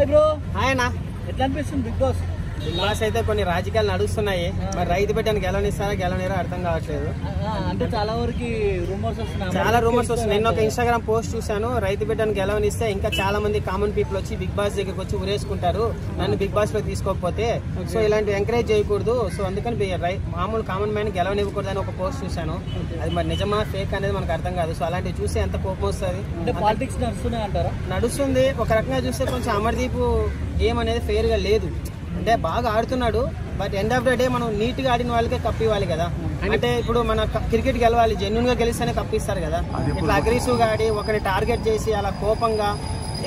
Hi bro. Hi అన్న. ఎట్లా అనిపిస్తుంది బిగ్ బాస్? బిగ్ బాస్ అయితే కొన్ని రాజకీయాలు నడుస్తున్నాయి. మరి రైతు బిడ్డను గెలవనిస్తారా గెలవనిరా అర్థం కావట్లేదు. అంటే చాలా వరకు రూమర్స్ వస్తున్నాయి. చాలా రూమర్స్ వస్తున్నాయి. నేను ఒక ఇన్స్టాగ్రామ్ పోస్ట్ చూశాను, రైతు బిడ్డను గెలవనిస్తే ఇంకా చాలా మంది కామన్ పీపుల్ వచ్చి బిగ్ బాస్ దగ్గరికి వచ్చి ఉరేసుకుంటారు నన్ను బిగ్ బాస్ లో తీసుకోకపోతే. సో ఇలాంటి ఎంకరేజ్ చేయకూడదు. సో అందుకని మామూలు కామన్ మ్యాన్ గెలవనివ్వకూడదు అని ఒక పోస్ట్ చూశాను. అది మరి నిజమా ఫేక్ అనేది మనకు అర్థం కాదు. సో అలాంటివి చూస్తే ఎంత కోపం వస్తుంది. పాలిటిక్స్ నడుస్తున్నాయి అంటారా? నడుస్తుంది. ఒక రకంగా చూస్తే కొంచెం అమర్దీప్ గేమ్ అనేది ఫెయిర్ గా లేదు. అంటే బాగా ఆడుతున్నాడు, but end of the day మనం నీట్ గా ఆడిన వాళ్ళకే కప్ ఇవ్వాలి కదా. అంటే ఇప్పుడు మన క్రికెట్ గెలవాలి, జెన్యున్ గా గెలిస్తేనే కప్ ఇస్తారు కదా. ఇట్లా అగ్రెసివ్ గా ఆడి ఒకరిని టార్గెట్ చేసి అలా కోపంగా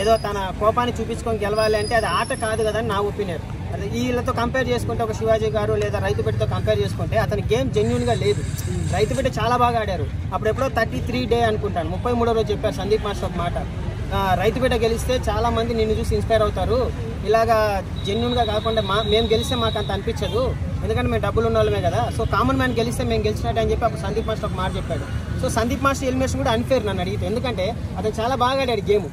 ఏదో తన కోపాన్ని చూపించుకొని గెలవాలి అంటే అది ఆట కాదు కదా అని నా ఒపీనియన్. అదే వీళ్ళతో కంపేర్ చేసుకుంటే ఒక శివాజీ గారు లేదా రైతు బిడ్డతో కంపేర్ చేసుకుంటే అతని గేమ్ జెన్యున్ గా లేదు. రైతు బిడ్డ చాలా బాగా ఆడారు. అప్పుడెప్పుడో 33 డే అనుకుంటాను 33వ రోజు చెప్పారు సందీప్ మాస్టర్ ఒక మాట, రైతు బిడ్డ గెలిస్తే చాలా మంది నిన్ను చూసి ఇన్స్పైర్ అవుతారు, ఇలాగా జెన్యున్ గా కాకుండా మేము గెలిస్తే మాకు అంత అనిపించదు, ఎందుకంటే మేము డబ్బులు ఉన్న వాళ్ళమే కదా. సో కామన్ మ్యాన్ గెలిస్తే మేము గెలిచినట్టు అని చెప్పి అప్పుడు సందీప్ మాస్టర్ ఒక మాట చెప్పాడు. సో సందీప్ మాస్టర్ ఎలిమినేషన్ కూడా అన్ఫేర్ నన్ను అడిగితే, ఎందుకంటే అతను చాలా బాగా ఆడాడు గేమ్.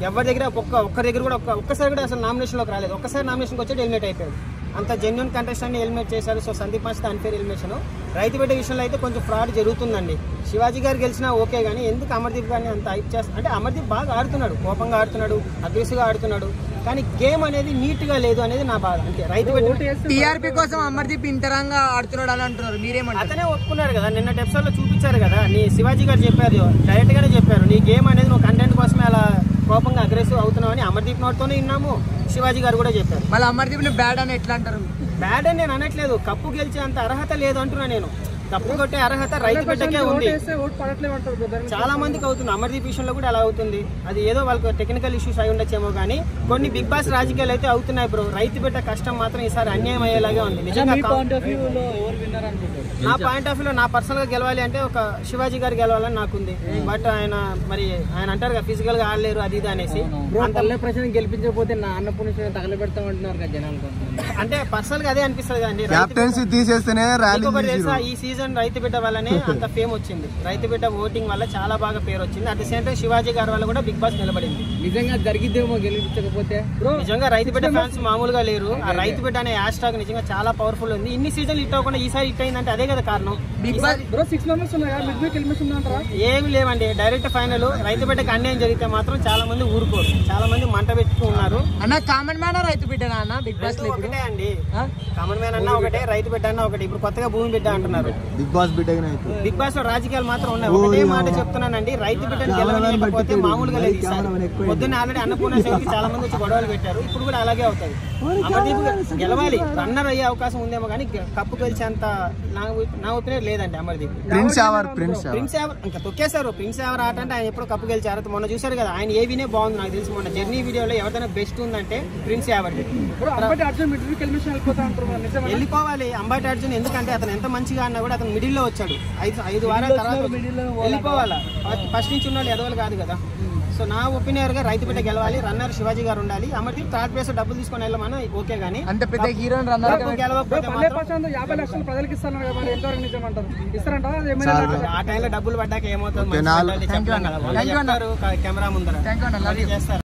ఎవరి దగ్గర ఒక్కరి దగ్గర కూడా ఒక్కసారి కూడా అసలు నామినేషన్లోకి రాలేదు. ఒక్కసారి నామినేషన్కి వచ్చి ఎలిమినేట్ అయిపోయాడు. అంత జెన్యున్ కంటెస్టెంట్ని ఎలిమినేట్ చేశారు. So Sandeep master unfair elimination. రైతు బిడ్డ విషయంలో అయితే కొంచెం ఫ్రాడ్ జరుగుతుందండి. శివాజీ గారు గెలిచినా ఓకే, కానీ ఎందుకు అమర్దీప్ గారిని అంత హైప్ చేస్తారు అంటే అమర్దీప్ బాగా ఆడుతున్నాడు, కోపంగా ఆడుతున్నాడు, అగ్రెసివ్గా ఆడుతున్నాడు, కానీ గేమ్ అనేది నీట్ గా లేదు అనేది నా బాధ. అంటే రైతు టీఆర్పీ కోసం అమర్దీప్ ఇంతరంగా ఆడుతున్నాడు అని అంటున్నారు, మీరేమంటారు? అతనే ఒప్పుకున్నాడు కదా, నిన్న ఎపిసోడ్ లో చూపించారు కదా. నీ శివాజీ గారు చెప్పారు, డైరెక్ట్ గానే చెప్పారు, నీ గేమ్ అనేది నువ్వు కంటెంట్ కోసమే అలా కోపంగా అగ్రెసివ్ అవుతున్నావు అని అమర్దీప్ నోట్తోనే విన్నాము. శివాజీ గారు కూడా చెప్పారు. మళ్ళీ అమర్దీప్ ని బ్యాడ్ అని ఎట్లా అంటారు? బ్యాడ్ అని నేను అనట్లేదు, కప్పు గెలిచే అంత అర్హత లేదు అంటున్నా నేను. కప్పు కొట్టే అర్హత రైతు బిడ్డకే ఉంది. చాలా మందికి అవుతుంది. అమర్దీప్ విషయంలో కూడా అలా అవుతుంది. అది ఏదో వాళ్ళకి టెక్నికల్ ఇష్యూస్ అయి ఉండొచ్చేమో కానీ కొన్ని బిగ్ బాస్ రాజకీయాలు అయితే అవుతున్నాయి బ్రో. రైతు బిడ్డ కష్టం మాత్రం ఈసారి అన్యాయం అయ్యేలాగే ఉంది. నిజంగా నా పాయింట్ ఆఫ్ వ్యూలో నా పర్సనల్ గా గెలవాలి అంటే ఒక శివాజీ గారు గెలవాలని నాకుంది. బట్ ఆయన అంటారు కదా ఫిజికల్ గా ఆడలేరు అది ఇది అనేసి. ప్రశ్న గెలిపించకపోతే నా అన్నపూర్ణ తగలబెడతామంటున్నారు కదా జనాలు. అంటే పర్సనల్ గా అదే అనిపిస్తుంది కదండి. ఈ సీజన్ రైతు బిడ్డ వల్లనే అంత ఫేమ్ వచ్చింది. రైతు బిడ్డ ఓటింగ్ వల్ల చాలా బాగా పేరు వచ్చింది. At the same time Shivaji గారి వల్ల కూడా బిగ్ బాస్ నిలబడింది. నిజంగా జరిగిద్దేమో గెలిపించకపోతే. నిజంగా రైతు బిడ్డ ఫ్యాన్స్ మామూలుగా లేరు. ఆ రైతు బిడ్డ అనే హ్యాష్ ట్యాగ్ నిజంగా చాలా పవర్ఫుల్ ఉంది. ఇన్ని సీజన్లు హిట్ అవ్వకుండా ఈసారి హిట్ అయిందంటే అదే కదా కారణం. ఏమి లేవండి, డైరెక్ట్ ఫైనల్. రైతు బిడ్డకి అన్యాయం జరిగితే మాత్రం చాలా మంది ఊరుకోరు, చాలా మంది మంట పెట్టుకున్నారు. అన్న కామన్ మ్యాన్ రైతు బిడ్డనా అన్న బిగ్ బాస్ లో? ఒకటే అండి, కామన్ మ్యాన్ అన్న ఒకటే, రైతు బిడ్డ అన్న ఒకటి. ఇప్పుడు కొత్తగా భూమి బిడ్డ అంటున్నారు. బిగ్ బాస్ బిగ్ బాస్ లో రాజకీయాలు మాత్రం ఉన్నాయి. ఒకటే మాట చెప్తున్నానండి, రైతు బిడ్డను గెలవలేకపోతే మామూలుగా లేదు. పొద్దున్న ఆల్రెడీ అన్నపూర్ణ సేవకి చాలా మంది వచ్చి గొడవలు పెట్టారు. ఇప్పుడు కూడా అలాగే అవుతుంది. అమర్దీప్ గెలవాలి, రన్నర్ అయ్యే అవకాశం ఉందేమో కానీ కప్పు గెలిచేంత నా ఒపీనియన్ లేదండి. అమర్దీప్ ప్రిన్స్ ఎవర్ ఇంకా తొక్కేశారు. ప్రిన్స్ ఎవర్ ఆట అంటే ఆయన ఎప్పుడు కప్పు గెలిచారు. మొన్న చూసారు కదా, ఆయన ఏవినే బాగుంది నాకు తెలిసి. మొన్న జర్నీ వీడియోలో ఎవరిదైనా బెస్ట్ ఉందంటే ప్రిన్స్ ఎవర్. వెళ్ళిపోవాలి అంబటి అర్జున్, ఎందుకంటే అతను ఎంత మంచిగా అన్నా కూడా అతను మిడిల్ లో వచ్చాడు. 5 వారాల తర్వాత వెళ్ళిపోవాలా. ఫస్ట్ నుంచి ఉన్న వాళ్ళు ఎదవాలి కాదు కదా. సో నా ఒపీనియన్ గా రైతు బిడ్డ గెలవాలి, రన్నర్ శివాజీ గారు ఉండాలి. అమర్దీప్ థర్డ్ ప్లేస్ డబ్బులు తీసుకొని వెళ్ళమని ఓకే, కానీ అంత పెద్ద హీరో గెలవకపోతే 50 లక్షలు ప్రజలకు ఇస్తాను. ఆ టైంలో డబ్బులు పడ్డాక ఏమవుతుంది కెమెరా ముందర చేస్తారు.